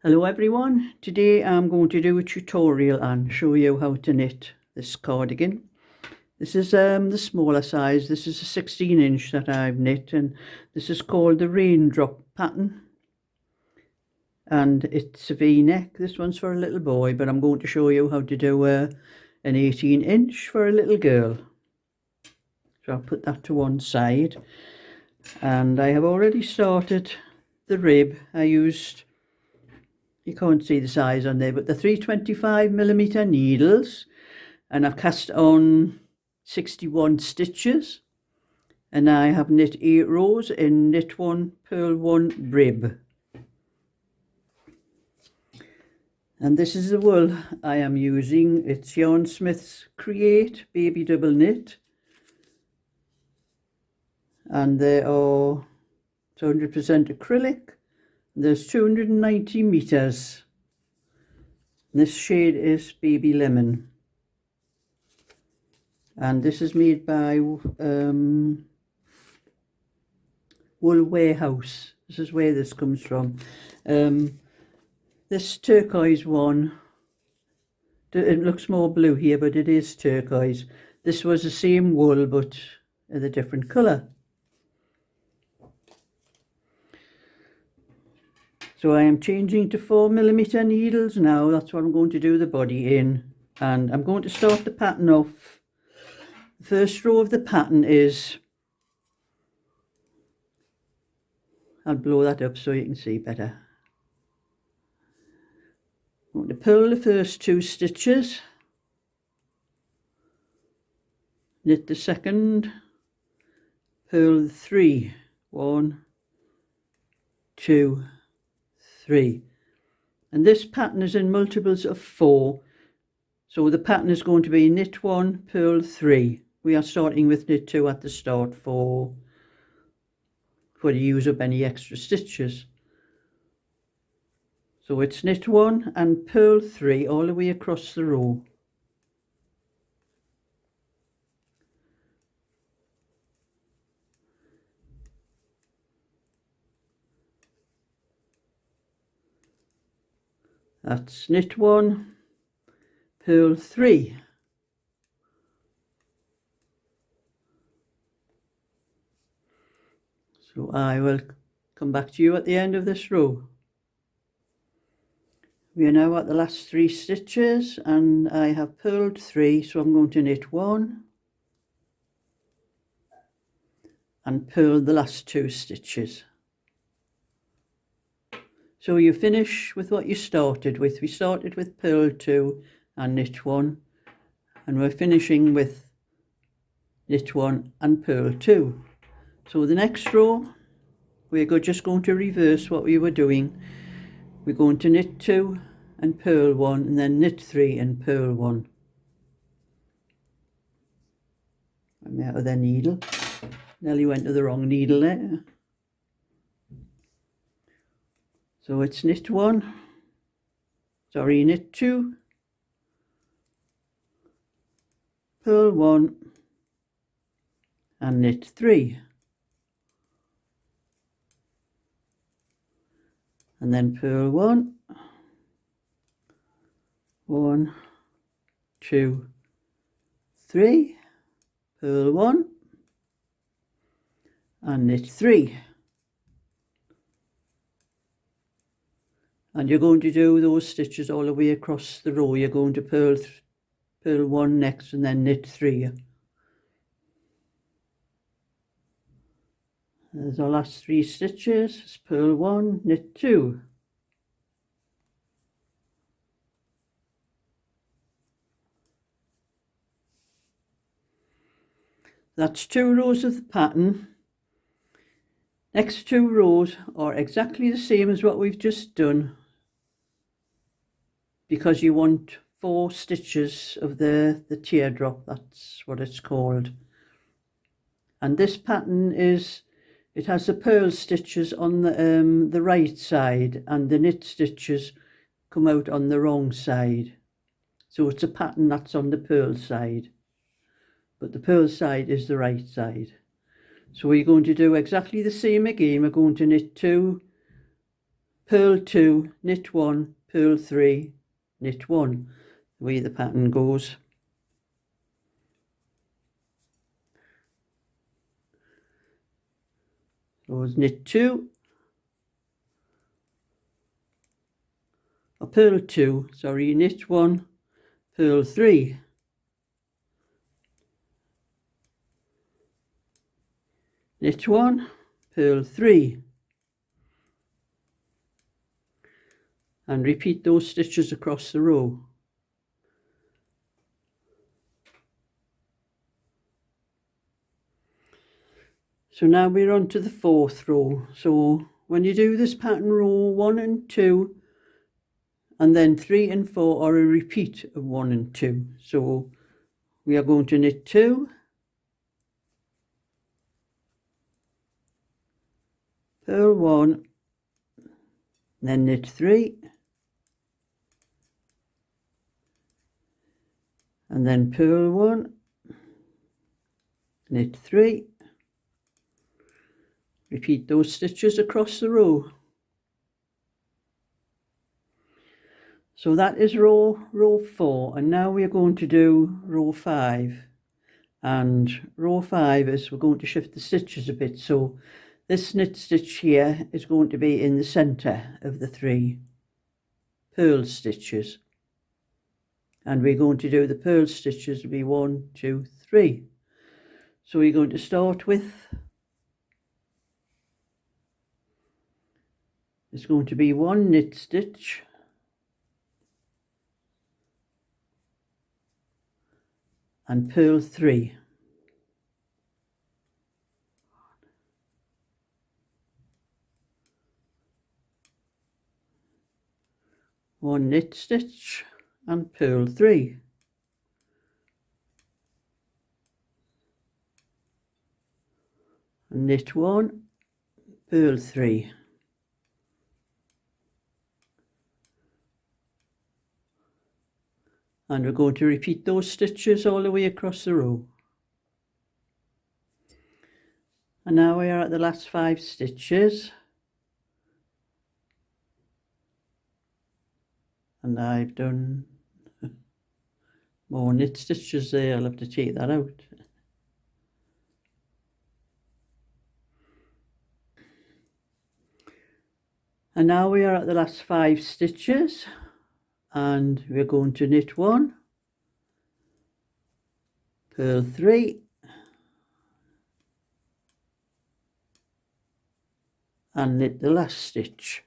Hello everyone, today I'm going to do a tutorial and show you how to knit this cardigan. This is the smaller size. This is a 16-inch that I've knit, and this is called the Raindrop pattern, and it's a V-neck. This one's for a little boy, but I'm going to show you how to do an 18-inch for a little girl. So I'll put that to one side, and I have already started the rib. I used, you can't see the size on there, but the 325mm needles, and I've cast on 61 stitches, and I have knit 8 rows in knit 1, purl 1, rib. And this is the wool I am using. It's Yarn Smith's Create Baby Double Knit, and they are 100% acrylic. There's 290 meters. This shade is Baby Lemon, and this is made by Wool Warehouse. This is where this comes from. This turquoise one, it looks more blue here, but it is turquoise. This was the same wool but a different colour. So I am changing to 4mm needles now. That's what I'm going to do the body in, and I'm going to start the pattern off. The first row of the pattern is, I'll blow that up so you can see better. I'm going to purl the first 2 stitches, knit the second, purl 3, 1, 2, 3, and this pattern is in multiples of 4, so the pattern is going to be knit 1, purl 3. We are starting with knit 2 at the start for to use up any extra stitches. So it's knit 1 and purl 3 all the way across the row. That's knit 1, purl 3. So I will come back to you at the end of this row. We are now at the last 3 stitches, and I have purled 3, so I'm going to knit 1 and purl the last 2 stitches. So you finish with what you started with. We started with purl 2 and knit 1, and we're finishing with knit 1 and purl 2. So the next row, we're just going to reverse what we were doing. We're going to knit 2 and purl 1, and then knit 3 and purl 1. I'm out of the needle. Nearly went to the wrong needle there. So it's knit 2, purl 1 and knit 3. And then purl 1, 1, 2, 3, purl 1 and knit 3. And you're going to do those stitches all the way across the row. You're going to purl 1 next and then knit 3. There's our last 3 stitches. It's purl 1, knit 2. That's 2 rows of the pattern. Next 2 rows are exactly the same as what we've just done, because you want 4 stitches of the teardrop. That's what it's called. And this pattern is, it has the purl stitches on the right side, and the knit stitches come out on the wrong side. So it's a pattern that's on the purl side, but the purl side is the right side. So we're going to do exactly the same again. We're going to knit 2, purl 2, knit 1, purl 3, knit 1, the way the pattern goes. So it's knit 2, or purl 2, sorry, knit 1, purl 3, knit 1, purl 3, and repeat those stitches across the row. So now we're on to the 4th row. So when you do this pattern, row 1 and 2, and then 3 and 4 are a repeat of 1 and 2. So we are going to knit 2, purl 1, then knit 3, and then purl 1, knit 3, repeat those stitches across the row. So that is row 4, and now we are going to do row 5. And row 5 is, we're going to shift the stitches a bit, so this knit stitch here is going to be in the centre of the 3 purl stitches, and we're going to do the purl stitches to be 1, 2, 3. So we're going to start with, it's going to be 1 knit stitch, and purl 3. One knit stitch and purl 3. And knit 1, purl 3. And we're going to repeat those stitches all the way across the row. And now we are at the last 5 stitches. And I've done more knit stitches there, I'll have to take that out. And now we are at the last 5 stitches, and we're going to knit 1, purl 3, and knit the last stitch.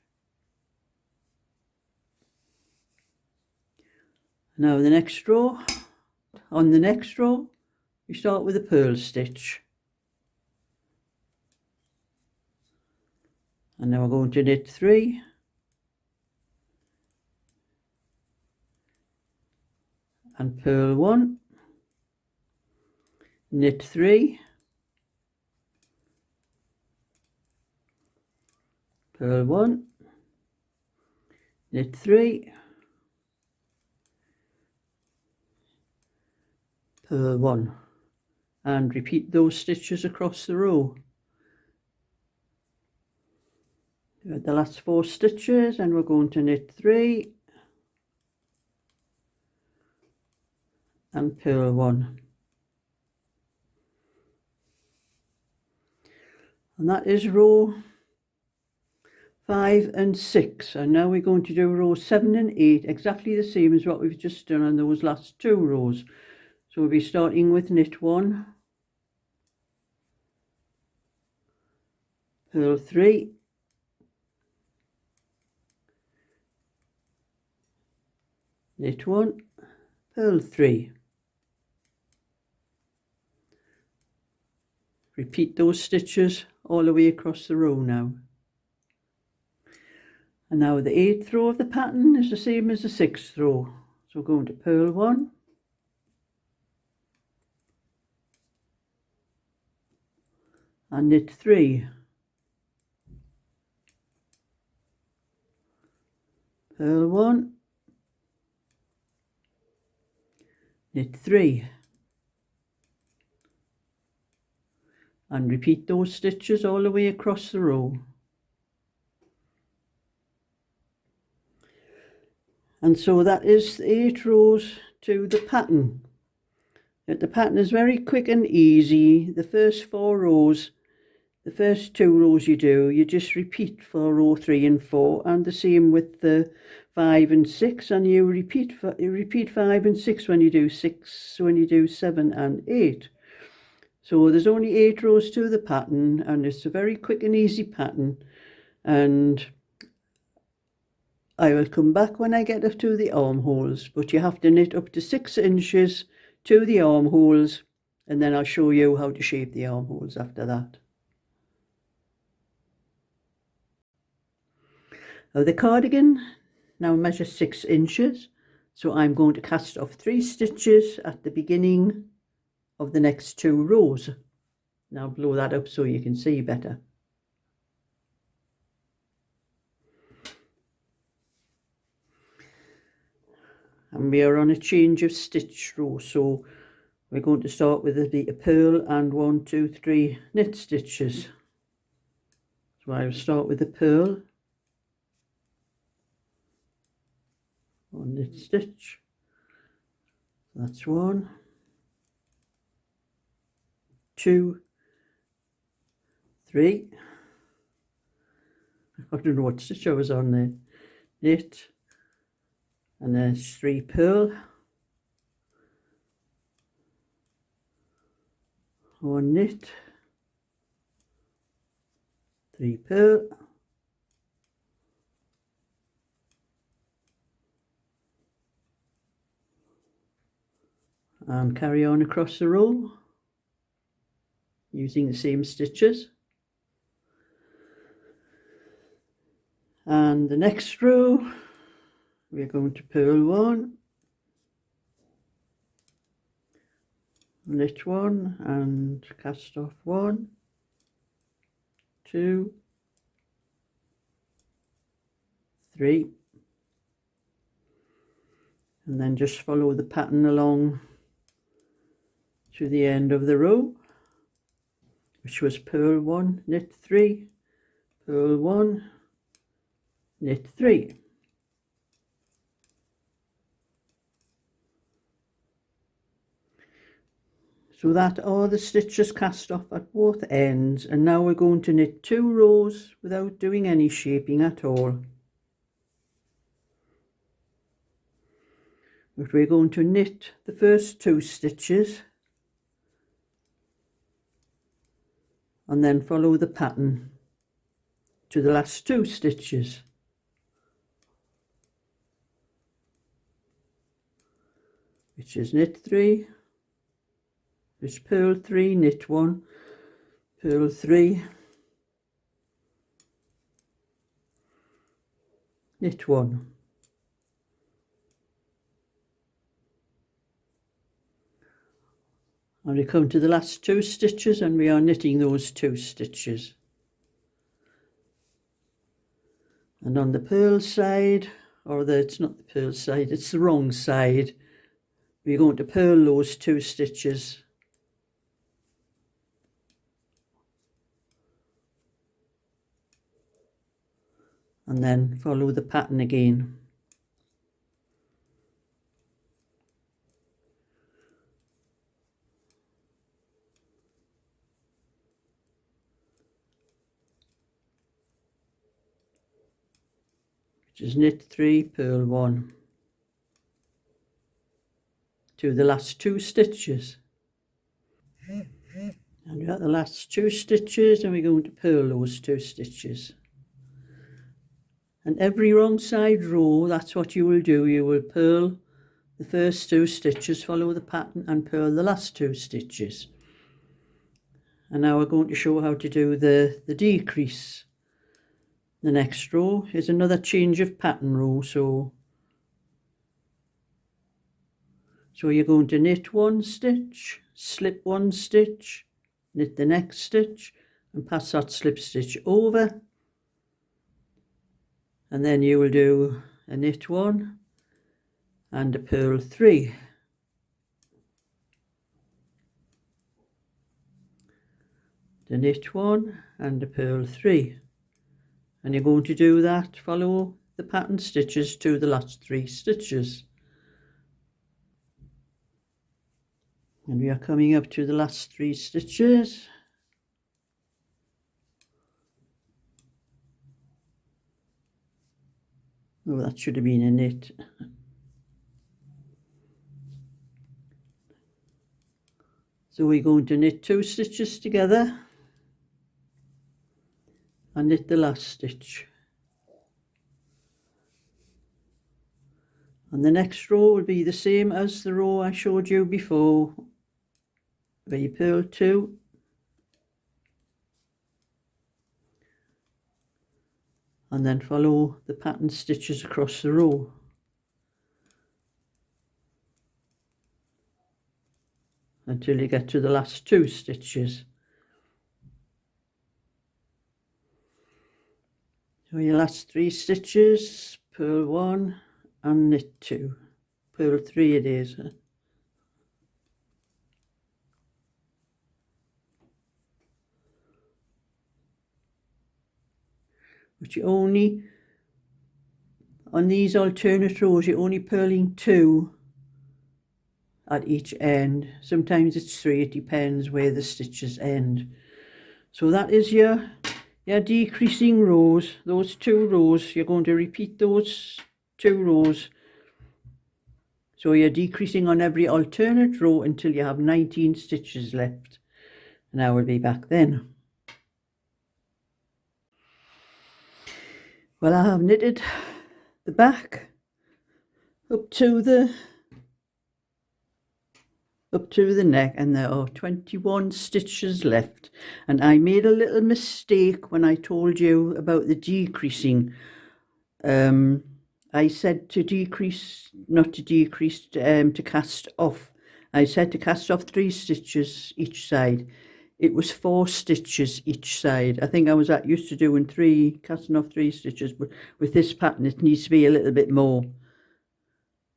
Now the next row, on the next row, we start with a purl stitch. And now we're going to knit 3, and purl 1, knit 3, purl 1, knit 3, purl 1, and repeat those stitches across the row. We're at the last 4 stitches, and we're going to knit 3 and purl 1. And that is row 5 and 6. And now we're going to do row 7 and 8, exactly the same as what we've just done on those last 2 rows. So we'll be starting with knit 1, purl 3, knit 1, purl 3. Repeat those stitches all the way across the row now. And now the 8th row of the pattern is the same as the 6th row. So we're going to purl 1, and knit 3, purl 1, knit 3, and repeat those stitches all the way across the row. And so that is 8 rows to the pattern. The pattern is very quick and easy. The first 4 rows, the first 2 rows you do, you just repeat for row 3 and 4, and the same with the 5 and 6, and you repeat 5 and 6 when you do 6, when you do 7 and 8. So there's only 8 rows to the pattern, and it's a very quick and easy pattern. And I will come back when I get up to the armholes, but you have to knit up to 6 inches to the armholes, and then I'll show you how to shape the armholes after that. Now the cardigan now measures 6 inches, so I'm going to cast off 3 stitches at the beginning of the next 2 rows. Now blow that up so you can see better. And we are on a change of stitch row, so we're going to start with a purl and 1, 2, 3 knit stitches. So I'll start with the purl, 1 knit stitch, that's 1, 2, 3, I don't know what stitch I was on there, knit, and there's 3 purl, 1 knit, 3 purl, and carry on across the row using the same stitches. And the next row we're going to purl 1, knit 1 and cast off 1, 2, 3, and then just follow the pattern along to the end of the row, which was purl 1, knit 3, purl 1, knit 3. So that are the stitches cast off at both ends, and now we're going to knit 2 rows without doing any shaping at all. But we're going to knit the first 2 stitches and then follow the pattern to the last 2 stitches. Which is knit 3, it's purl 3, knit 1, purl 3, knit 1. And we come to the last 2 stitches and we are knitting those 2 stitches. And on the purl side, it's not the purl side, it's the wrong side, we're going to purl those 2 stitches. And then follow the pattern again. Which is knit 3, purl 1 to the last 2 stitches. And we got the last 2 stitches and we're going to purl those 2 stitches. And every wrong side row, that's what you will do. You will purl the first 2 stitches, follow the pattern and purl the last 2 stitches. And now we're going to show how to do the decrease. The next row is another change of pattern row, so you're going to knit 1 stitch, slip 1 stitch, knit the next stitch and pass that slip stitch over. And then you will do a knit 1 and a purl 3. The knit 1 and a purl 3. And you're going to do that, follow the pattern stitches to the last 3 stitches. And we are coming up to the last 3 stitches. Oh, that should have been a knit. So we're going to knit 2 stitches together and knit the last stitch. And the next row will be the same as the row I showed you before, where you purl 2, and then follow the pattern stitches across the row. Until you get to the last 2 stitches. So your last 3 stitches, purl 1 and knit 2. Purl 3 it is. But you only, on these alternate rows, you're only purling 2 at each end. Sometimes it's 3, it depends where the stitches end. So that is your decreasing rows. Those 2 rows, you're going to repeat those 2 rows. So you're decreasing on every alternate row until you have 19 stitches left. And I will be back then. Well, I have knitted the back up to the neck, and there are 21 stitches left. And I made a little mistake when I told you about the decreasing. I said to decrease, not to decrease, to cast off. I said to cast off 3 stitches each side. It was 4 stitches each side. I think I was used to doing casting off 3 stitches, but with this pattern it needs to be a little bit more.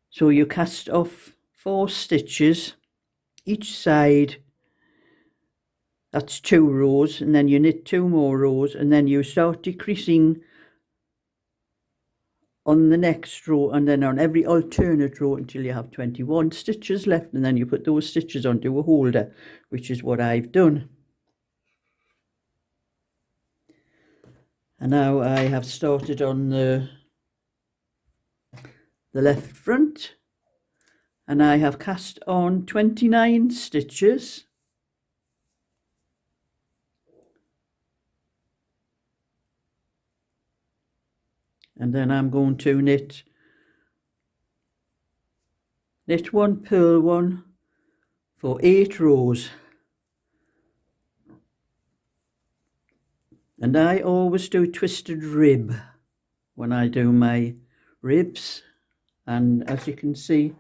So you cast off 4 stitches each side. That's 2 rows, and then you knit 2 more rows, and then you start decreasing on the next row, and then on every alternate row until you have 21 stitches left, and then you put those stitches onto a holder, which is what I've done. And now I have started on the left front, and I have cast on 29 stitches. And then I'm going to knit 1, purl 1 for 8 rows. And I always do twisted rib when I do my ribs. And as you can see,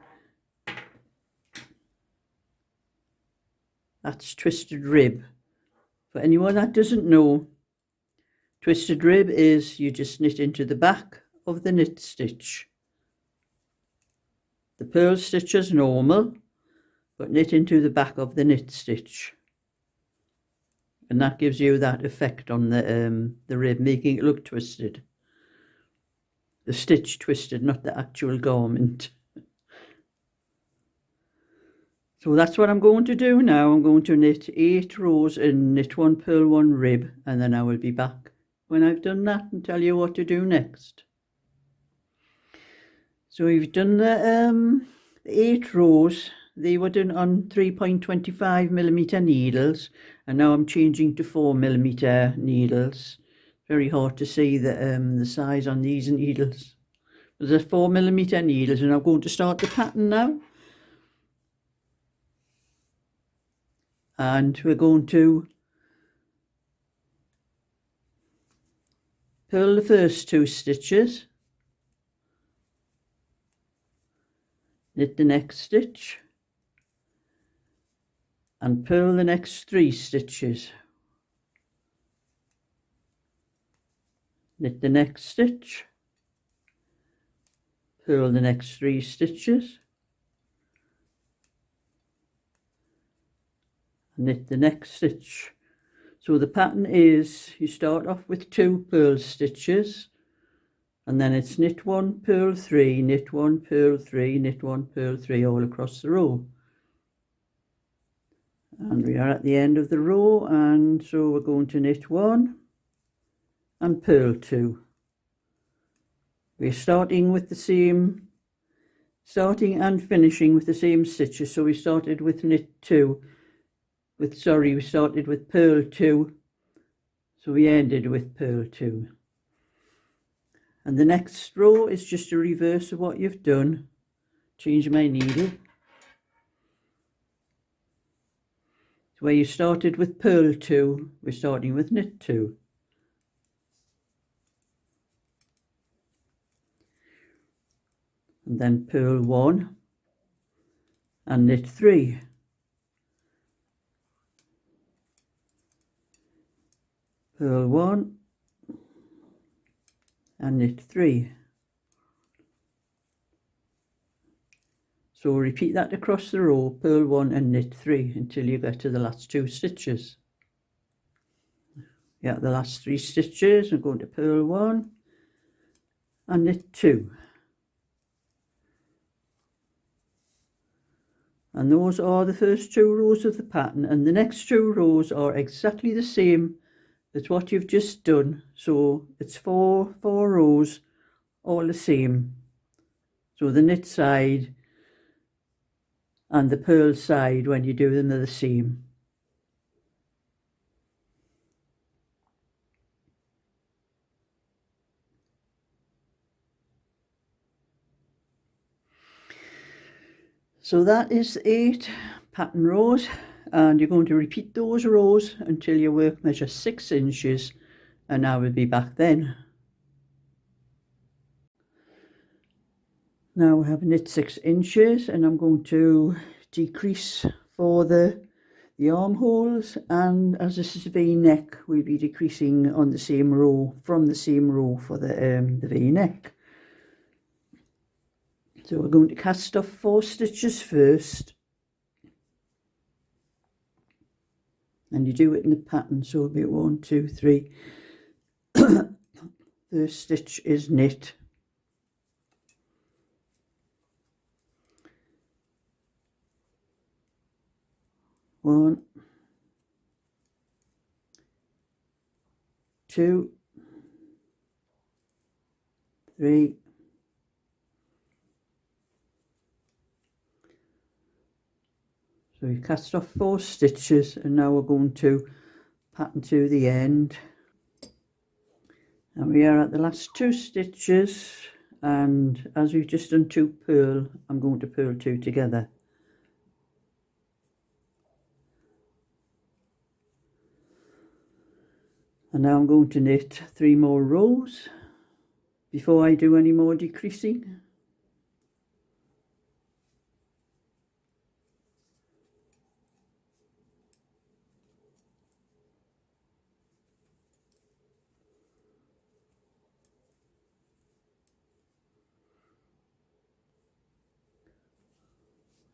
that's twisted rib. For anyone that doesn't know, twisted rib is you just knit into the back of the knit stitch. The purl stitch is normal, but knit into the back of the knit stitch. And that gives you that effect on the rib, making it look twisted. The stitch twisted, not the actual garment. So that's what I'm going to do now. I'm going to knit 8 rows and knit 1, purl 1, rib, and then I will be back when I've done that and tell you what to do next. So we've done the 8 rows. They were done on 3.25mm needles, and now I'm changing to 4mm needles. Very hard to see the size on these needles. But they're 4mm needles, and I'm going to start the pattern now. And we're going to purl the first 2 stitches, knit the next stitch, and purl the next 3 stitches, knit the next stitch, purl the next 3 stitches, knit the next stitch. So the pattern is you start off with 2 purl stitches, and then it's knit 1, purl 3, knit 1, purl 3, knit 1, purl 3 all across the row. And we are at the end of the row, and so we're going to knit 1 and purl 2. We're starting with the same, starting and finishing with the same stitches. So we started with knit 2, we started with purl 2, so we ended with purl 2. And the next row is just a reverse of what you've done. Change my needle. So where you started with purl 2, we're starting with knit 2. And then purl 1 and knit 3. Purl 1 and knit 3. So repeat that across the row, purl 1 and knit 3 until you get to the last 2 stitches. Yeah, the last 3 stitches, I'm going to purl 1 and knit 2. And those are the first 2 rows of the pattern, and the next 2 rows are exactly the same as what you've just done. So it's four rows, all the same. So the knit side and the purl side, when you do them, they're the same. So that is 8 pattern rows, and you're going to repeat those rows until your work measures 6 inches, and I will be back then. Now I have knit 6 inches, and I'm going to decrease for the armholes, and as this is a V-neck, we'll be decreasing on the same row, from the same row for the V-neck. So we're going to cast off 4 stitches first, and you do it in the pattern, so it'll be 1, 2, 3. First stitch is knit. One, 2, 3, 4. So you cast off 4 stitches, and now we're going to pattern to the end. And we are at the last 2 stitches, and as we've just done 2 purl, I'm going to purl 2 together. And now I'm going to knit 3 more rows before I do any more decreasing.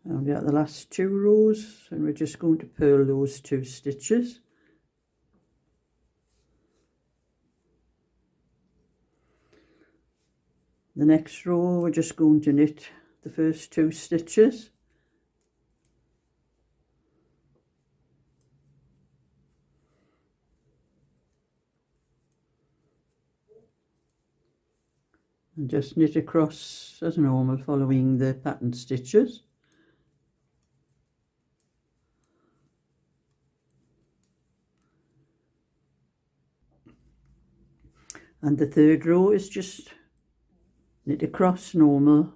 And we're at the last 2 rows, and we're just going to purl those 2 stitches. The next row, we're just going to knit the first 2 stitches. And just knit across as normal, following the pattern stitches. And the third row is just knit across normal,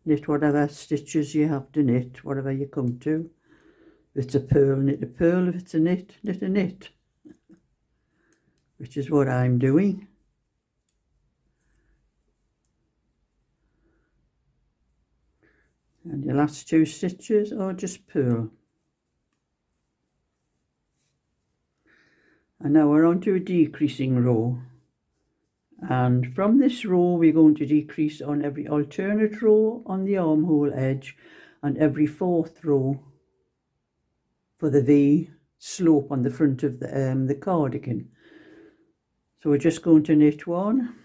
knit whatever stitches you have to knit, whatever you come to. If it's a purl, knit a purl. If it's a knit, knit a knit, which is what I'm doing. And your last 2 stitches are just purl. And now we're on to a decreasing row. And from this row, we're going to decrease on every alternate row on the armhole edge, and every 4th row for the V slope on the front of the cardigan. So we're just going to knit one,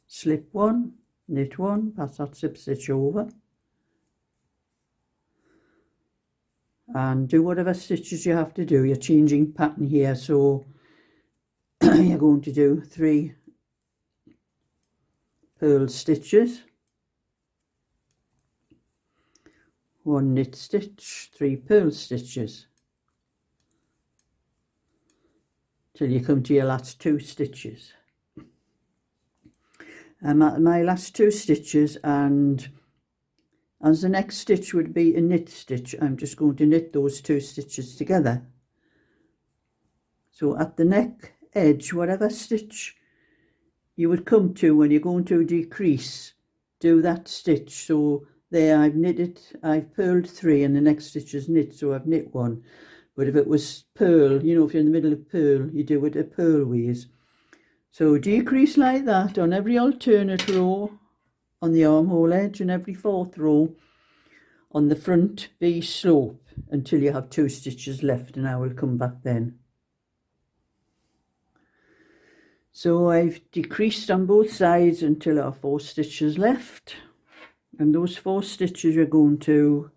slip one, knit one, pass that slip stitch over, and do whatever stitches you have to do. You're changing pattern here, so you're going to do 3 purl stitches, 1 knit stitch, 3 purl stitches, till you come to your last 2 stitches. I'm at my last 2 stitches, and as the next stitch would be a knit stitch, I'm just going to knit those 2 stitches together. So at the neck edge, whatever stitch you would come to when you're going to decrease, do that stitch. So there I've purled 3 and the next stitch is knit, so I've knit 1. But if it was purl, you know, if you're in the middle of purl, you do it a purl ways. So decrease like that on every alternate row on the armhole edge and every 4th row on the front V slope until you have 2 stitches left, and I will come back then. So I've decreased on both sides until I have 4 stitches left, and those 4 stitches you're going to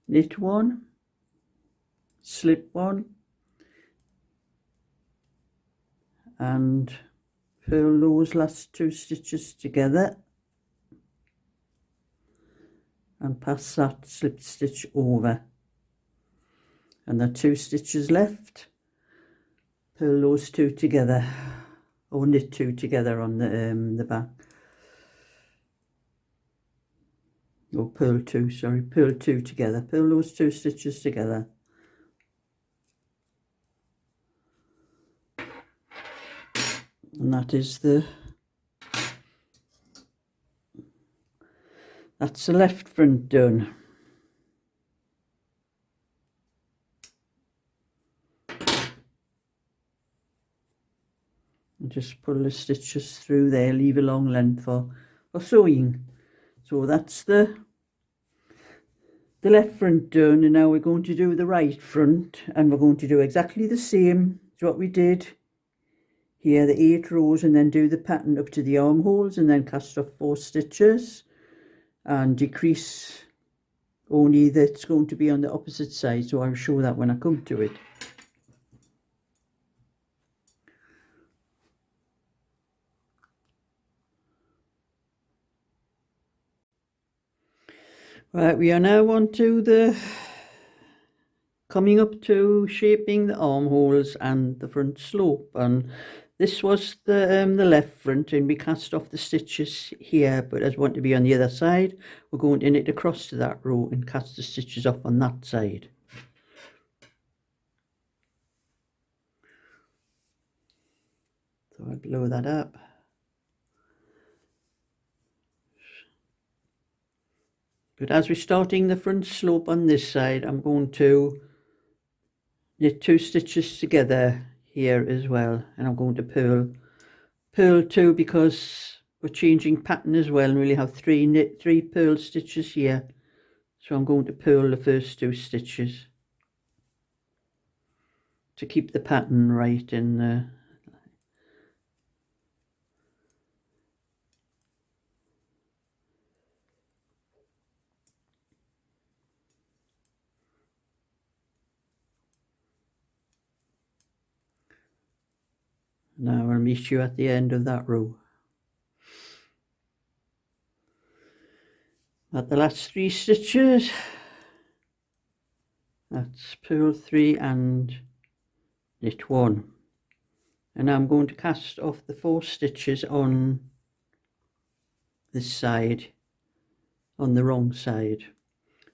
knit 1, slip 1, and purl those last 2 stitches together and pass that slip stitch over, and the 2 stitches left, purl those 2 together, or knit 2 together on the back, or purl 2 together, purl those 2 stitches together. And that's the left front done. And just pull the stitches through there, leave a long length for sewing. So that's the left front done, and now we're going to do the right front, and we're going to do exactly the same as what we did here, the 8 rows, and then do the pattern up to the armholes, and then cast off 4 stitches and decrease only that's going to be on the opposite side, so I'll show that when I come to it. Right, we are now on to coming up to shaping the armholes and the front slope, and this was the left front, and we cast off the stitches here, but as we want to be on the other side, we're going to knit across to that row and cast the stitches off on that side. So I'll blow that up. But as we're starting the front slope on this side, I'm going to knit 2 stitches together here as well, and I'm going to purl 2 because we're changing pattern as well, and we'll have 3 purl stitches here. So I'm going to purl the first 2 stitches to keep the pattern right in the Now I'll meet you at the end of that row. At the last 3 stitches, that's purl 3 and knit 1. And I'm going to cast off the 4 stitches on this side, on the wrong side.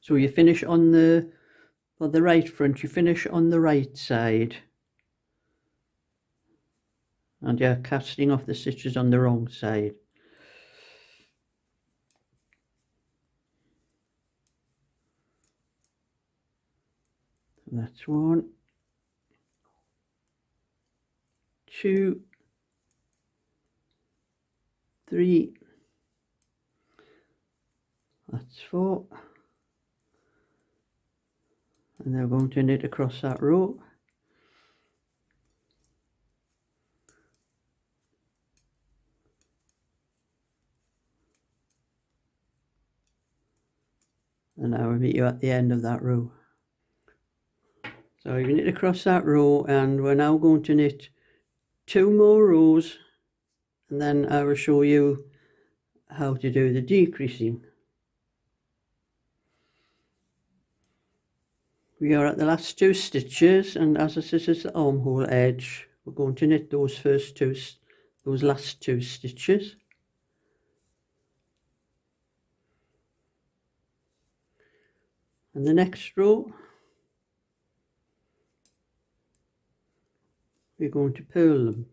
So you finish on for the right front, you finish on the right side, and you're casting off the stitches on the wrong side. That's 1, 2, 3, that's 4, and they're going to knit across that row, and I will meet you at the end of that row. So you knit across that row, and we're now going to knit 2 more rows, and then I will show you how to do the decreasing. We are at the last 2 stitches, and as this is the armhole edge, we're going to knit those last 2 stitches. And the next row, we're going to purl them.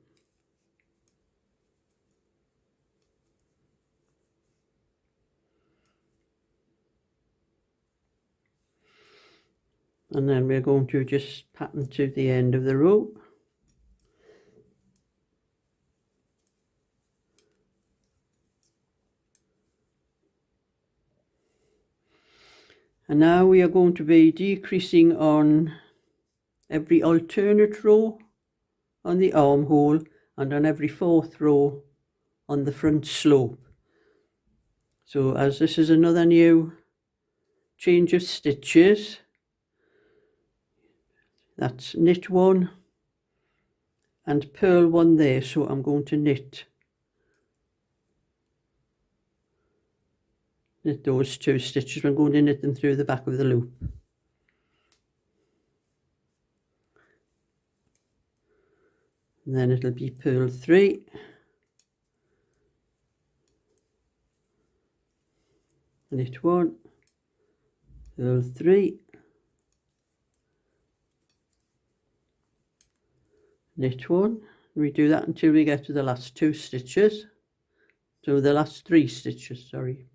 And then we're going to just pattern to the end of the row. And now we are going to be decreasing on every alternate row on the armhole and on every 4th row on the front slope. So as this is another new change of stitches, that's knit 1 and purl 1 there, so I'm going to knit those 2 stitches. I'm going to knit them through the back of the loop. And then it'll be purl 3, knit 1, purl 3, knit 1. We do that until we get to the last 2 stitches. So the last 3 stitches, sorry.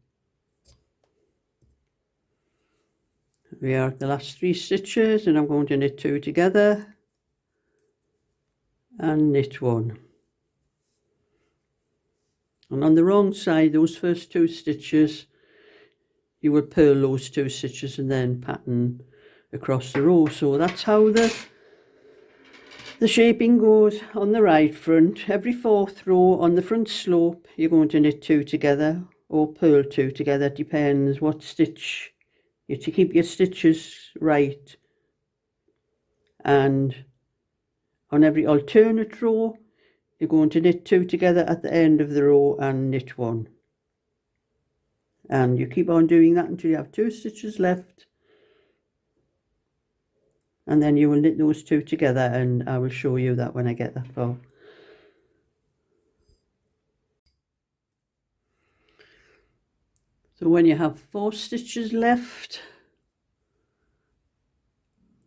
We are at the last 3 stitches, and I'm going to knit 2 together and knit 1. And on the wrong side, those first 2 stitches, you will purl those 2 stitches and then pattern across the row. So that's how the shaping goes on the right front. Every 4th row on the front slope, you're going to knit 2 together or purl 2 together, depends what stitch. You have to keep your stitches right. And on every alternate row, you're going to knit 2 together at the end of the row and knit 1. And you keep on doing that until you have 2 stitches left. And then you will knit those 2 together, and I will show you that when I get that far. So when you have 4 stitches left,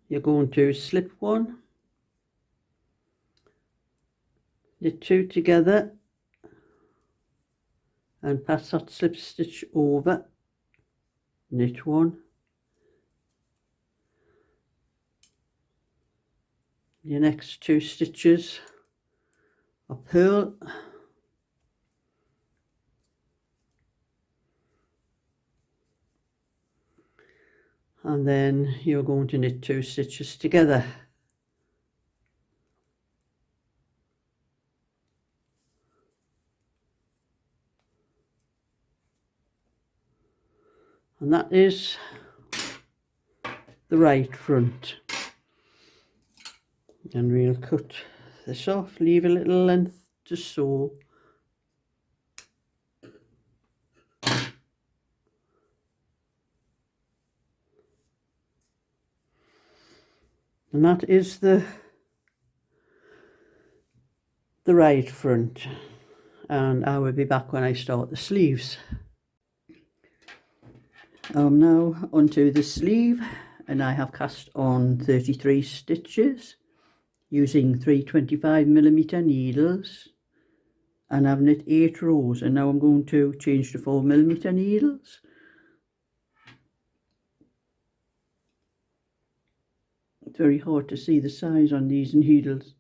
you're going to slip 1, knit 2 together, and pass that slip stitch over, knit 1. Your next 2 stitches are purl, and then you're going to knit 2 stitches together. And that is the right front. And we'll cut this off, leave a little length to sew. And that is the right front. And I will be back when I start the sleeves. I'm now onto the sleeve, and I have cast on 33 stitches using 325mm needles, and I've knit 8 rows, and now I'm going to change to 4mm needles. It's very hard to see the size on these needles.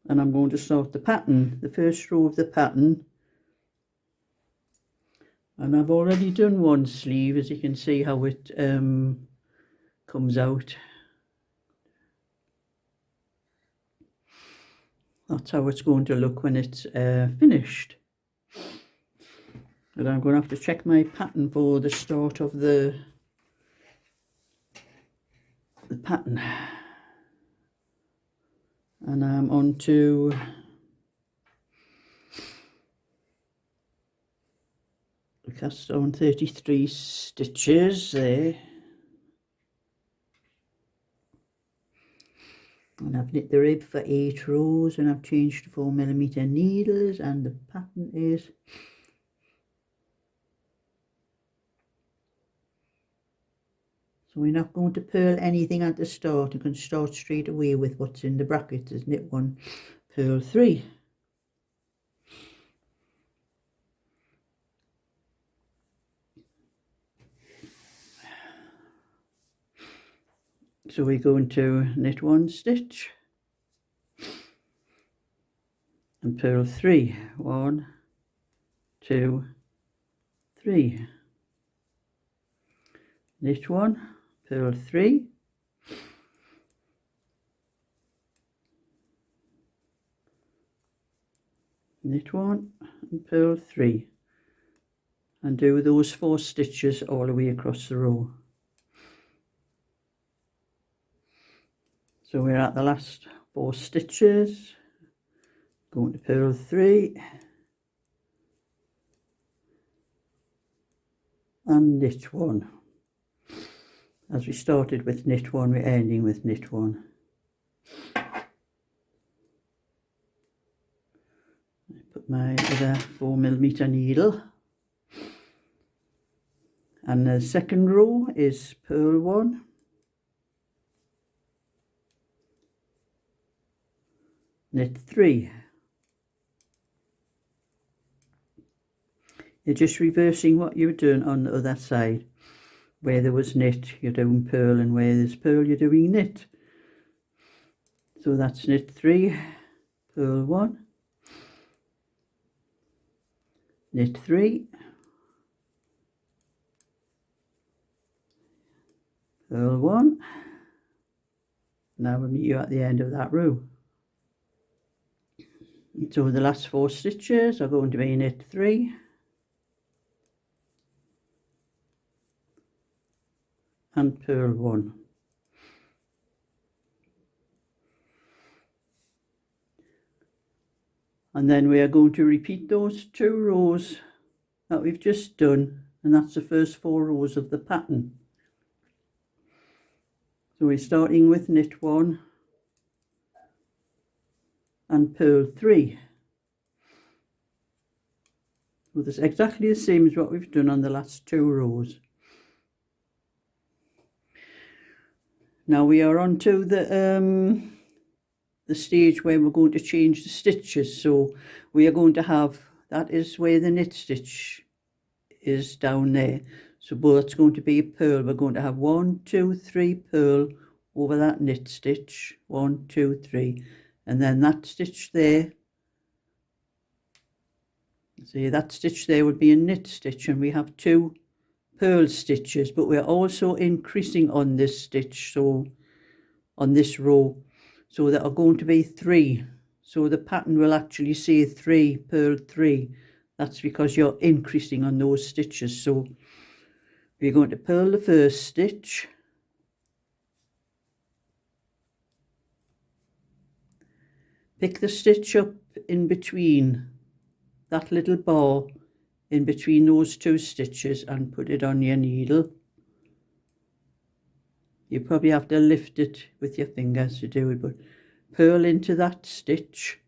And I'm going to start the pattern, the first row of the pattern. And I've already done one sleeve, as you can see how it comes out. That's how it's going to look when it's finished. And I'm going to have to check my pattern for the start of the pattern. And I'm on to cast on 33 stitches there. And I've knit the rib for 8 rows, and I've changed to 4mm needles, and the pattern is so we're not going to purl anything at the start. You can start straight away with what's in the brackets. Is knit 1, purl 3. So we're going to knit 1 stitch and purl 3. 1, 2, 3. Knit 1, purl 3. Knit 1 and purl 3. And do those 4 stitches all the way across the row. So we're at the last 4 stitches. Going to purl 3 and knit 1. As we started with knit 1, we're ending with knit 1. I put my other 4mm needle, and the second row is purl 1, knit 3. You're just reversing what you were doing on the other side. Where there was knit, you're doing purl, and where there's purl, you're doing knit. So that's knit 3, purl 1, knit 3, purl 1. Now we'll meet you at the end of that row. So the last 4 stitches are going to be knit 3 and purl 1. And then we are going to repeat those 2 rows that we've just done, and that's the first 4 rows of the pattern. So we're starting with knit 1 and purl 3. So that's exactly the same as what we've done on the last 2 rows. Now we are on to the stage where we're going to change the stitches. So we are going to have, that is where the knit stitch is down there. So that's going to be a purl. We're going to have 1, 2, 3 purl over that knit stitch. 1, 2, 3, and then that stitch there. See, that stitch there would be a knit stitch, and we have 2 purl stitches, but we're also increasing on this stitch, so on this row, so that are going to be 3. So the pattern will actually say 3, purl 3. That's because you're increasing on those stitches. So we're going to purl the first stitch, pick the stitch up in between that little bar, in between those 2 stitches, and put it on your needle. You probably have to lift it with your fingers to do it, but purl into that stitch,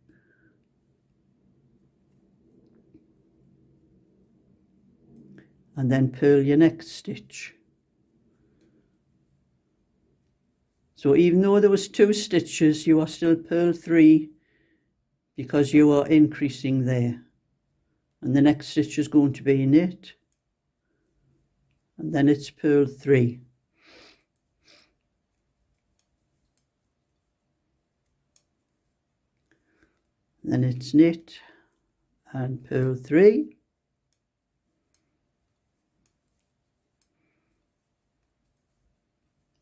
and then purl your next stitch. So even though there was 2 stitches, you are still purl 3 because you are increasing there. And the next stitch is going to be knit, and then it's purl 3. Then it's knit and purl 3,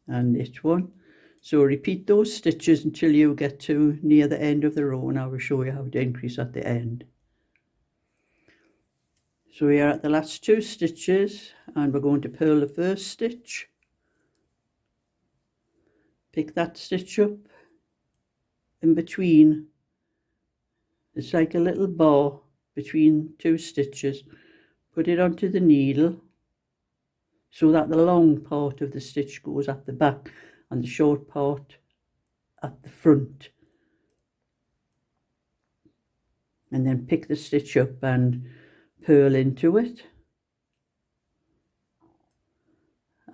and knit 1. So repeat those stitches until you get to near the end of the row, and I will show you how to increase at the end. So we are at the last 2 stitches, and we're going to purl the first stitch, pick that stitch up in between. It's like a little bar between two stitches. Put it onto the needle so that the long part of the stitch goes at the back and the short part at the front. And then pick the stitch up and purl into it.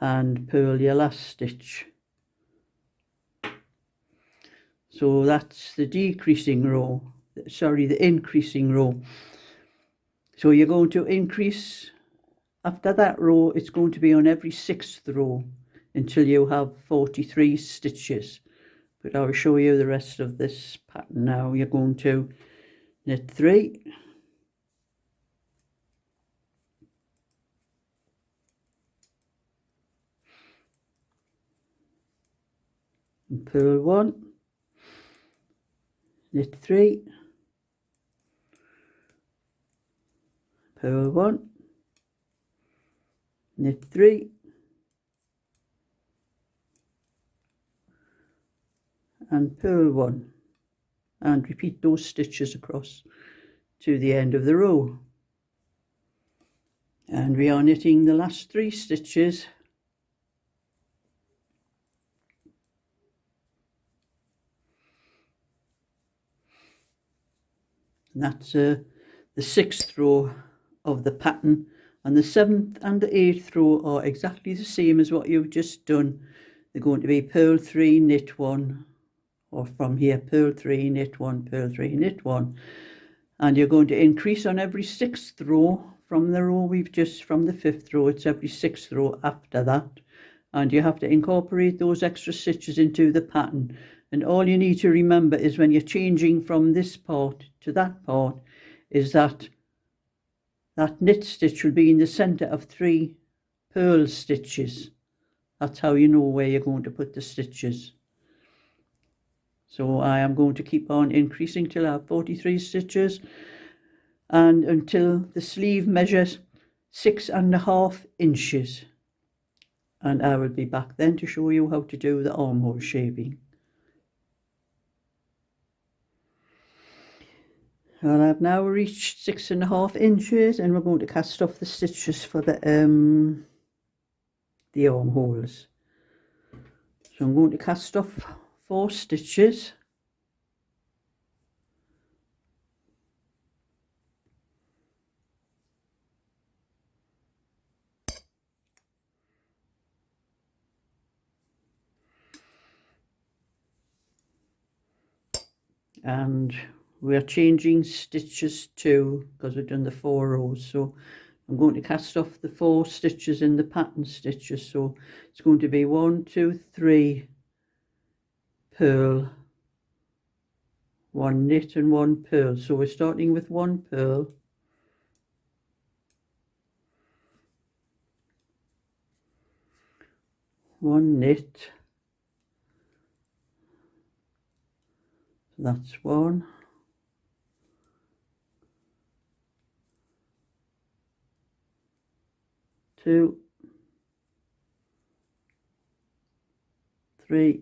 And purl your last stitch. So that's the decreasing row, sorry, the increasing row. So you're going to increase, after that row, it's going to be on every 6th row until you have 43 stitches. But I'll show you the rest of this pattern now. You're going to knit 3, and purl 1, knit 3, purl 1, knit 3, and purl 1, and repeat those stitches across to the end of the row. And we are knitting the last 3 stitches. And that's the 6th row of the pattern, and the 7th and the 8th row are exactly the same as what you've just done. They're going to be purl 3, knit 1, or from here purl 3, knit 1, purl 3, knit 1, and you're going to increase on every 6th row from the row we've just, from the 5th row, it's every 6th row after that, and you have to incorporate those extra stitches into the pattern. And all you need to remember is when you're changing from this part to that part is that knit stitch will be in the centre of 3 purl stitches. That's how you know where you're going to put the stitches. So I am going to keep on increasing till I have 43 stitches, and until the sleeve measures 6.5 inches. And I will be back then to show you how to do the armhole shaping. Well, I've now reached 6.5 inches, and we're going to cast off the stitches for the armholes. So I'm going to cast off 4 stitches. And we're changing stitches too, because we've done the 4 rows. So I'm going to cast off the 4 stitches in the pattern stitches. So it's going to be 1, 2, 3 purl, 1 knit and 1 purl. So we're starting with 1 purl, 1 knit, that's 1, 2, 3,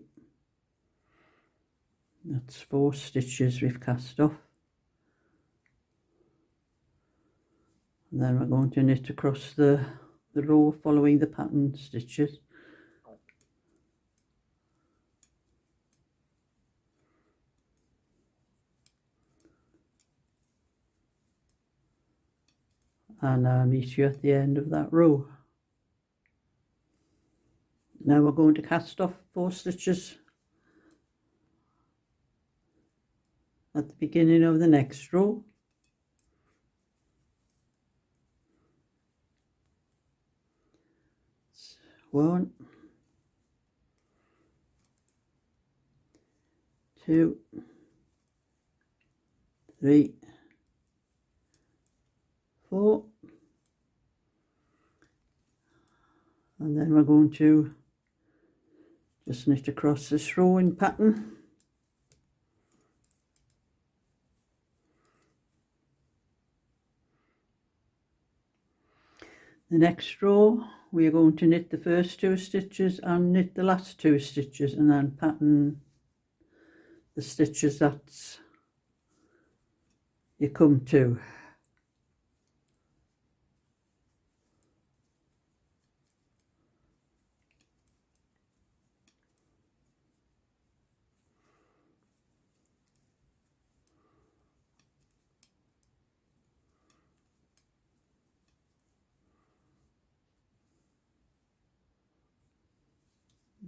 that's 4 stitches we've cast off. And then we're going to knit across the row following the pattern stitches. And I'll meet you at the end of that row. Now we're going to cast off 4 stitches at the beginning of the next row. One, 2, 3, 4, and then we're going to just knit across this rowing pattern. The next row we are going to knit the first 2 stitches and knit the last 2 stitches, and then pattern the stitches that you come to.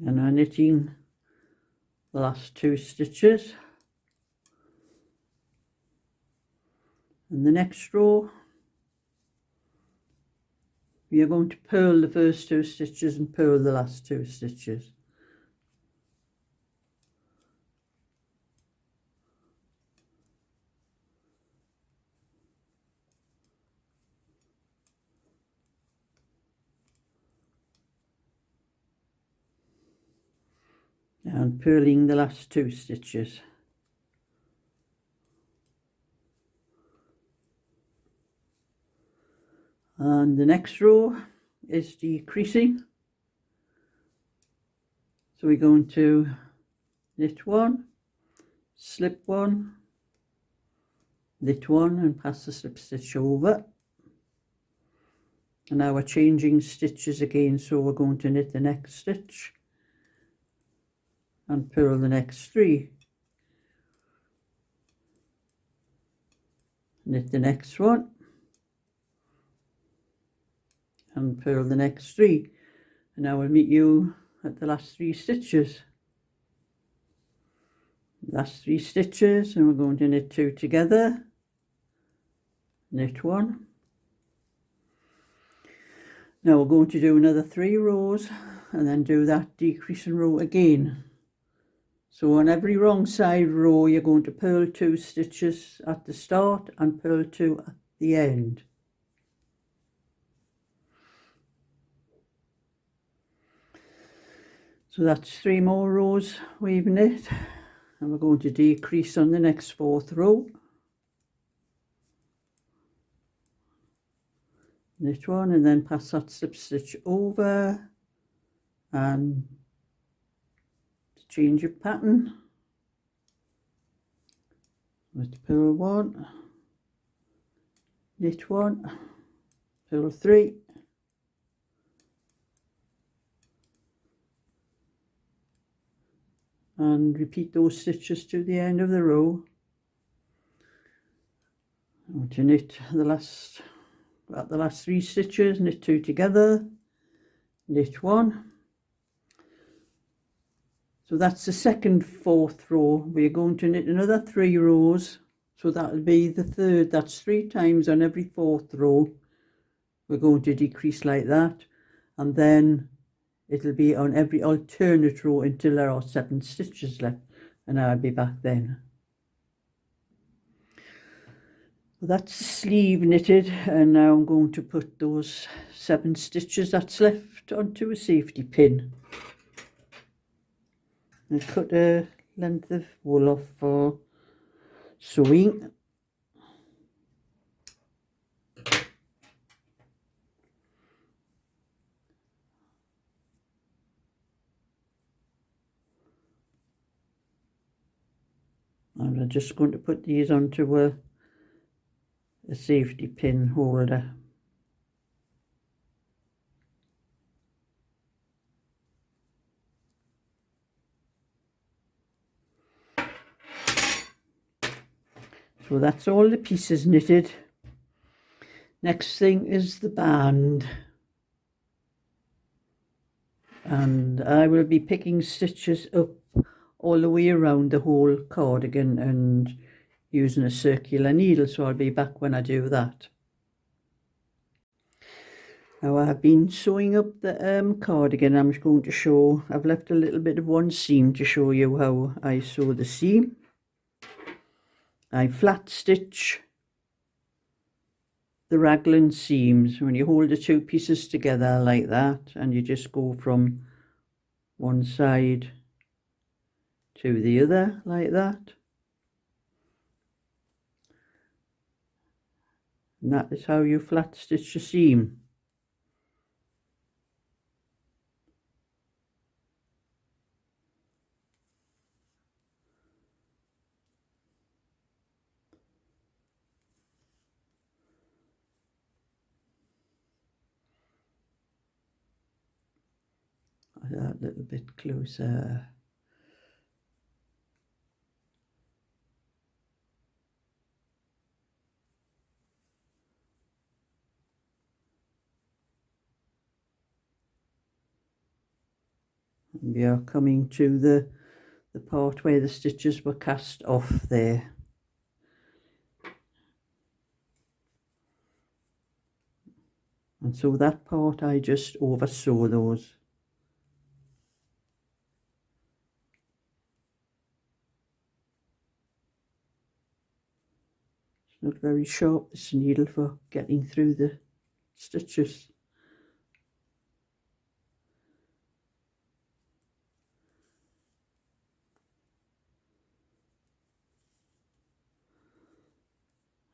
And I'm knitting the last 2 stitches. And the next row we are going to purl the first 2 stitches and purl the last 2 stitches. And purling the last 2 stitches. And the next row is decreasing, so we're going to knit 1, slip 1, knit 1 and pass the slip stitch over. And now we're changing stitches again, so we're going to knit the next stitch and purl the next 3, knit the next one and purl the next 3, and now we'll meet you at the last 3 stitches. Last 3 stitches, and we're going to knit 2 together, knit 1. Now we're going to do another 3 rows and then do that decreasing row again. So on every wrong side row you're going to purl 2 stitches at the start and purl 2 at the end. So that's 3 more rows we've knit, and we're going to decrease on the next 4th row. Knit 1 and then pass that slip stitch over, and to change your pattern, let's purl 1, knit 1, purl 3, and repeat those stitches to the end of the row. And to knit the last 3 stitches, knit 2 together, knit 1. So that's the second 4th row. We're going to knit another 3 rows, so that'll be the 3rd. That's 3 times on every 4th row. We're going to decrease like that, and then it'll be on every alternate row until there are 7 stitches left, and I'll be back then. Well, that's the sleeve knitted, and now I'm going to put those 7 stitches that's left onto a safety pin. And cut a length of wool off for sewing. And I'm just going to put these onto a safety pin holder. So that's all the pieces knitted. Next thing is the band. And I will be picking stitches up all the way around the whole cardigan and using a circular needle, so I'll be back when I do that. Now I've been sewing up the cardigan. I'm just going to show, I've left a little bit of one seam to show you how I sew the seam. I flat stitch the raglan seams when you hold the 2 pieces together like that, and you just go from one side to the other like that. And that is how you flat stitch a seam. that a little bit closer. And we are coming to the part where the stitches were cast off there. And so that part I just oversew those. It's not very sharp, this needle, for getting through the stitches.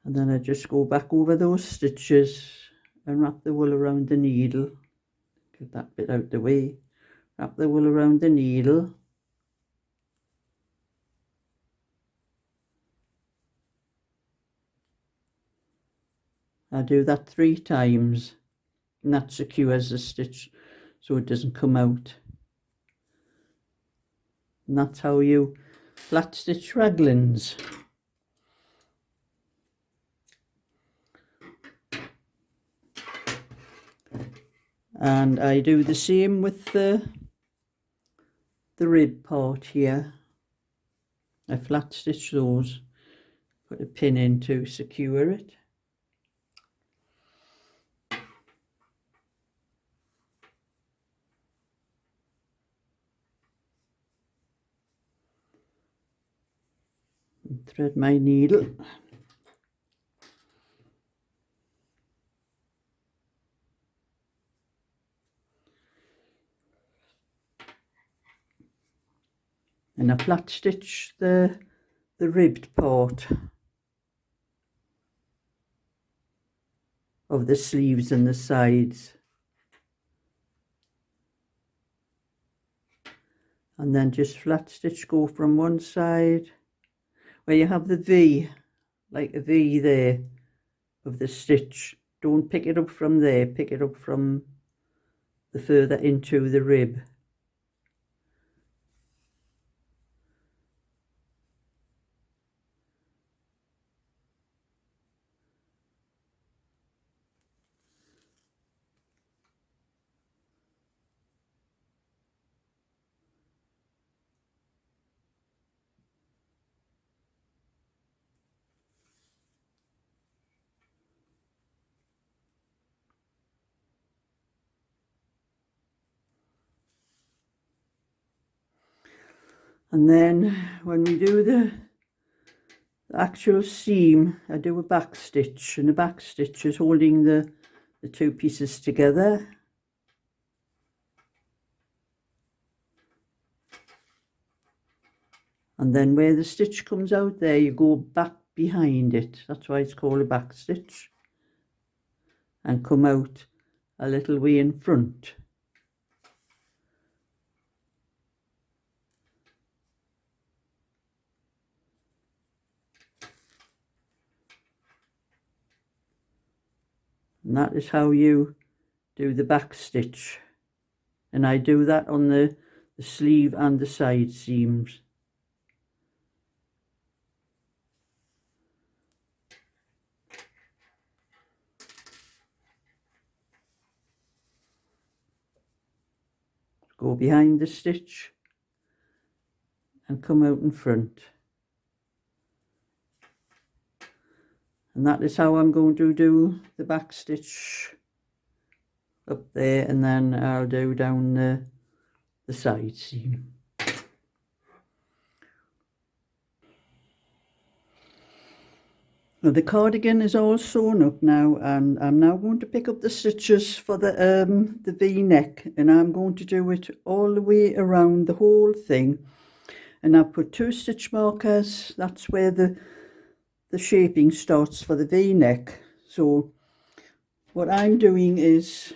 And then I just go back over those stitches and wrap the wool around the needle. Get that bit out the way. Wrap the wool around the needle. I do that 3 times, and that secures the stitch so it doesn't come out. And that's how you flat stitch raglans. And I do the same with the rib part here. I flat stitch those, put a pin in to secure it. And thread my needle. And I flat stitch the ribbed part of the sleeves and the sides, and then just flat stitch, go from one side where you have the V, like a V there of the stitch. Don't pick it up from there, pick it up from the further into the rib. And then when we do the actual seam, I do a back stitch, and the back stitch is holding the 2 pieces together. And then where the stitch comes out there, you go back behind it. That's why it's called a back stitch. And come out a little way in front. And that is how you do the back stitch. And I do that on the sleeve and the side seams. Go behind the stitch and come out in front. And that is how I'm going to do the back stitch up there, and then I'll do down the side seam. Now the cardigan is all sewn up now, and I'm now going to pick up the stitches for the V-neck, and I'm going to do it all the way around the whole thing. And I've put 2 stitch markers. That's where the shaping starts for the V-neck. So what I'm doing is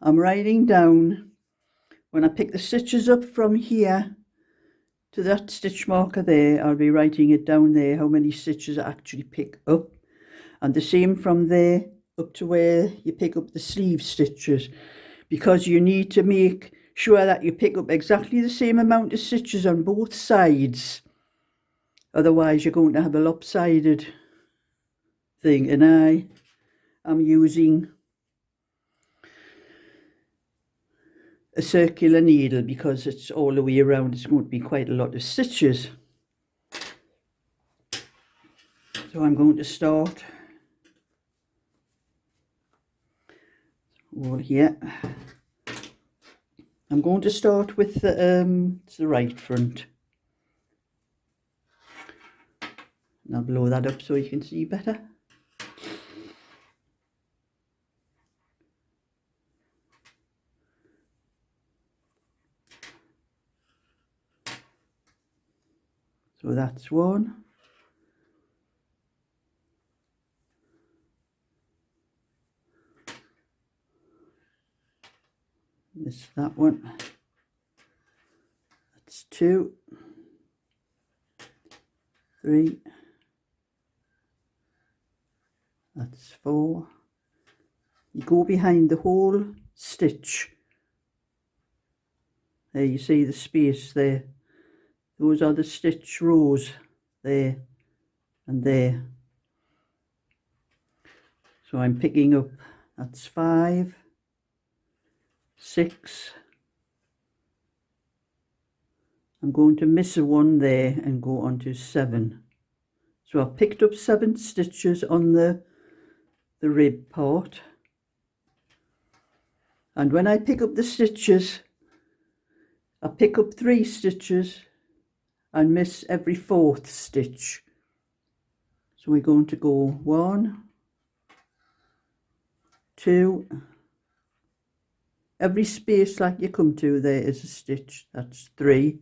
I'm writing down, when I pick the stitches up from here to that stitch marker there, I'll be writing it down there, how many stitches I actually pick up. And the same from there up to where you pick up the sleeve stitches, because you need to make sure that you pick up exactly the same amount of stitches on both sides. Otherwise you're going to have a lopsided thing, and I am using a circular needle because it's all the way around. It's going to be quite a lot of stitches. So I'm going to start over here. I'm going to start with the right front. And I'll blow that up so you can see better. So that's one. Miss that one. That's 2, 3. That's 4. You go behind the whole stitch. There you see the space there. Those are the stitch rows there and there. So I'm picking up, that's 5, 6. I'm going to miss a 1 there and go on to 7. So I've picked up 7 stitches on the rib part. And when I pick up the stitches, I pick up 3 stitches and miss every 4th stitch. So we're going to go 1, 2, every space like you come to there is a stitch. That's 3.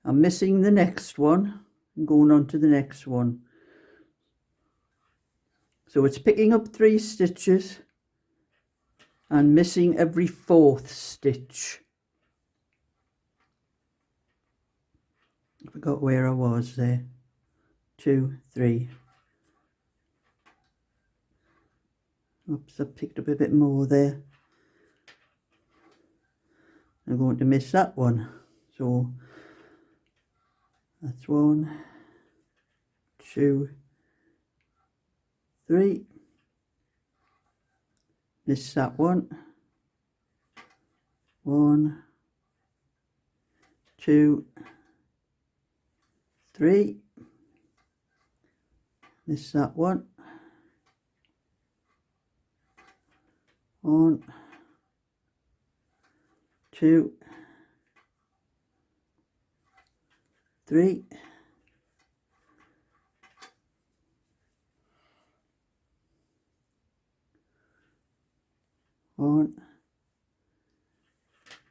I'm missing the next one and going on to the next one. So it's picking up 3 stitches and missing every 4th stitch. I forgot where I was there. 2, 3. Oops, I picked up a bit more there. I'm going to miss that one. So that's 1, 2, 3. Miss that one. 1, 2, 3. Miss that one. 1, 2, 3. One,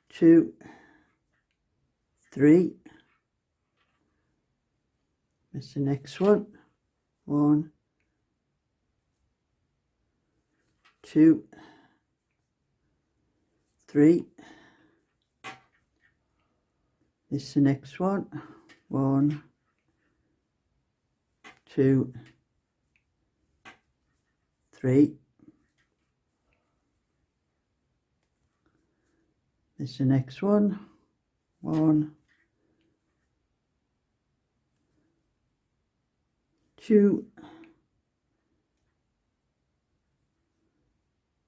2, 3. Miss the next one. 1, 2, 3. Miss the next one. 1, 2, 3. Miss the next one. 1, 2.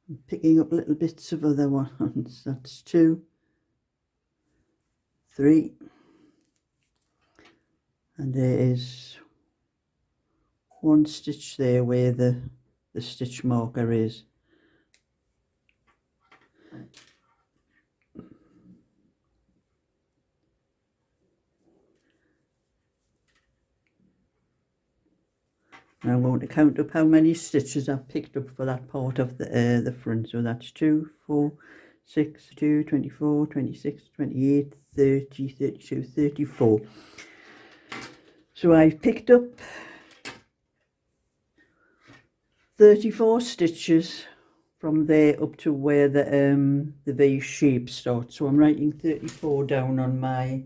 I'm picking up little bits of other ones. That's 2, 3. And there is 1 stitch there where the stitch marker is. And I'm going to count up how many stitches I've picked up for that part of the front. So that's 2, 4, 6, 2, 24, 26, 28, 30, 32, 34. So I've picked up 34 stitches from there up to where the V shape starts. So I'm writing 34 down on my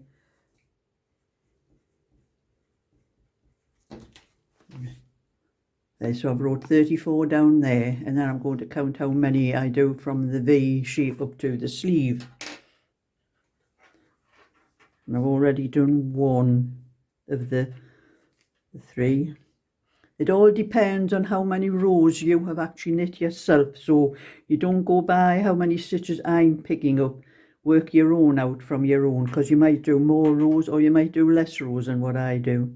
So I've wrote 34 down there, and then I'm going to count how many I do from the V shape up to the sleeve. And I've already done one of the 3. It all depends on how many rows you have actually knit yourself, so you don't go by how many stitches I'm picking up. Work your own out from your own, because you might do more rows or you might do less rows than what I do.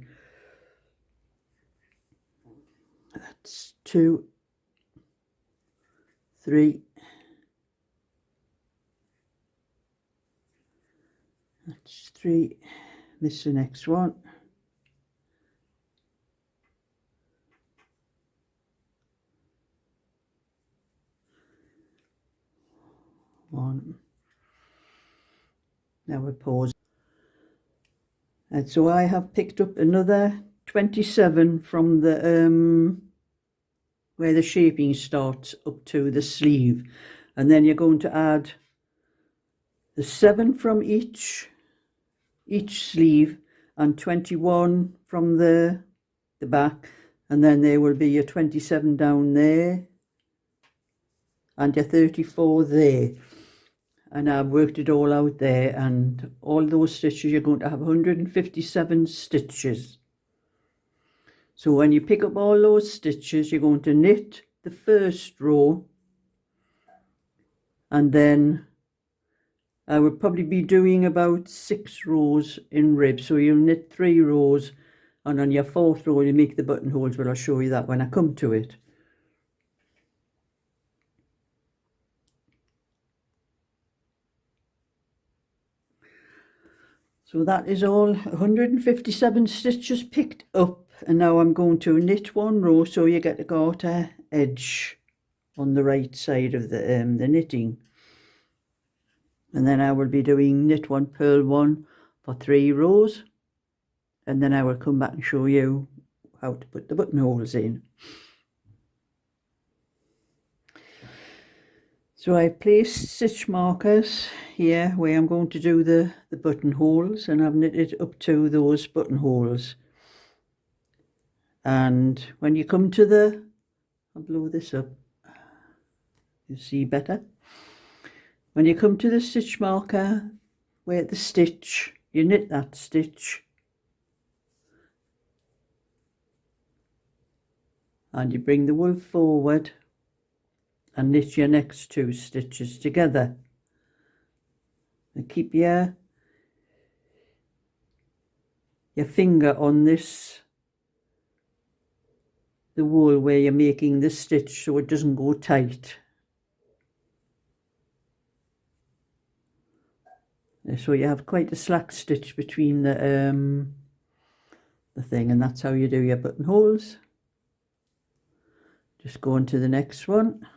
That's 2, 3, that's 3, miss the next one, 1. Now we pause. And so I have picked up another 27 from the where the shaping starts up to the sleeve, and then you're going to add the 7 from each sleeve and 21 from the back, and then there will be your 27 down there and your 34 there. And I've worked it all out there, and all those stitches you're going to have 157 stitches. So when you pick up all those stitches, you're going to knit the first row, and then I would probably be doing about 6 rows in ribs. So you'll knit 3 rows, and on your 4th row you make the buttonholes, but I'll show you that when I come to it. So that is all 157 stitches picked up, and now I'm going to knit 1 row so you get a garter edge on the right side of the knitting. And then I will be doing knit 1, purl 1 for 3 rows, and then I will come back and show you how to put the buttonholes in. So I've placed stitch markers here where I'm going to do the buttonholes, and I've knitted up to those buttonholes. And when you come to I'll blow this up, you see better. When you come to the stitch marker where the stitch, you knit that stitch, and you bring the wool forward and knit your next 2 stitches together, and keep your finger on this, the wool where you're making the stitch, so it doesn't go tight. So you have quite a slack stitch between the thing, and that's how you do your buttonholes. Just go on to the next one.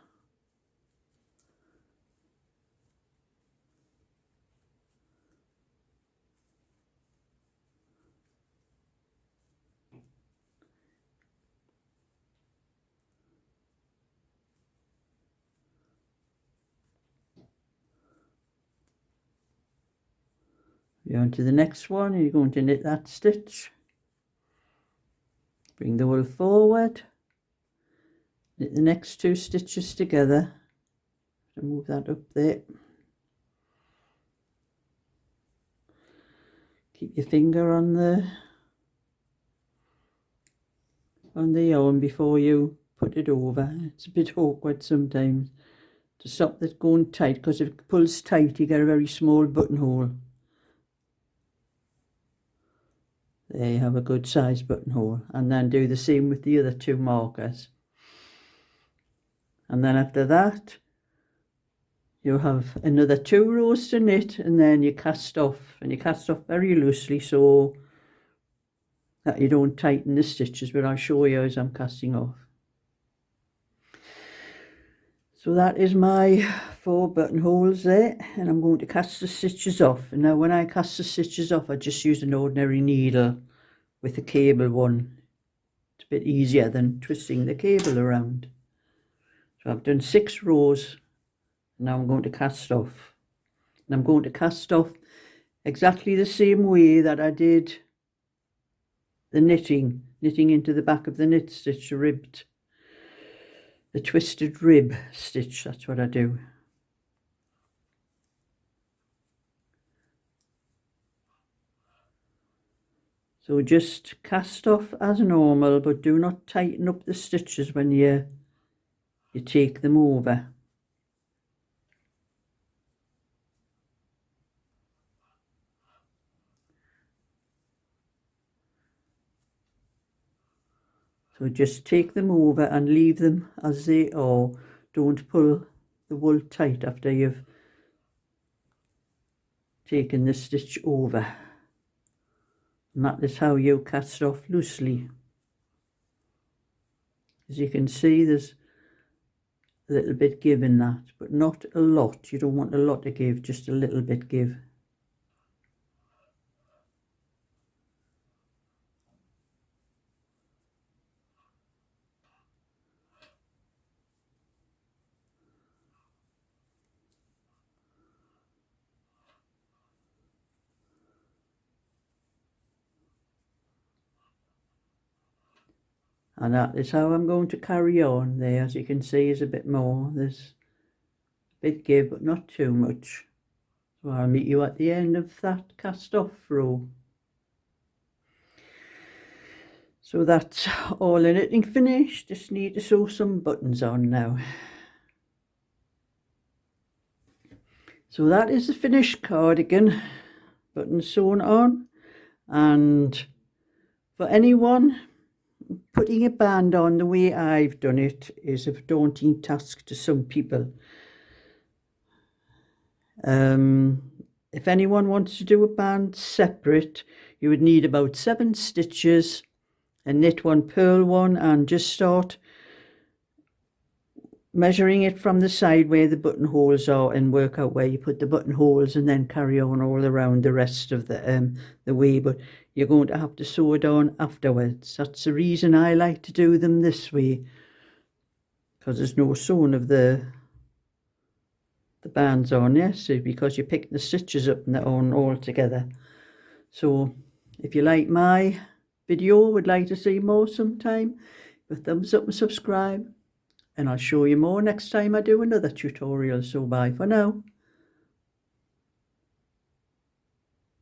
You're on to the next one, and you're going to knit that stitch. Bring the wool forward, knit the next 2 stitches together. So move that up there. Keep your finger on the yarn before you put it over. It's a bit awkward sometimes to stop that going tight, because if it pulls tight you get a very small buttonhole. There you have a good size buttonhole, and then do the same with the other 2 markers. And then after that you have another 2 rows to knit, and then you cast off, and you cast off very loosely so that you don't tighten the stitches, but I'll show you as I'm casting off. So that is my 4 buttonholes there, and I'm going to cast the stitches off. And now when I cast the stitches off, I just use an ordinary needle with a cable one. It's a bit easier than twisting the cable around. So I've done 6 rows, and now I'm going to cast off. And I'm going to cast off exactly the same way that I did the knitting into the back of the knit stitch, ribbed the twisted rib stitch. That's what I do. So just cast off as normal, but do not tighten up the stitches when you take them over. So just take them over and leave them as they are. Don't pull the wool tight after you've taken the stitch over. And that is how you cast off loosely. As you can see, there's a little bit give in that, but not a lot. You don't want a lot to give, just a little bit give. And that is how I'm going to carry on there. As you can see, is a bit more. There's a bit give, but not too much. So I'll meet you at the end of that cast off row. So that's all the knitting finished. Just need to sew some buttons on now. So that is the finished cardigan, buttons sewn on. And for anyone, putting a band on the way I've done it is a daunting task to some people. If anyone wants to do a band separate, you would need about 7 stitches and knit one, purl one, and just start measuring it from the side where the buttonholes are and work out where you put the buttonholes, and then carry on all around the rest of the way. But you're going to have to sew it on afterwards. That's the reason I like to do them this way, because there's no sewing of the bands on, yes, because you pick the stitches up and they're on all together. So if you like my video, would like to see more sometime, give a thumbs up and subscribe, and I'll show you more next time I do another tutorial. So bye for now.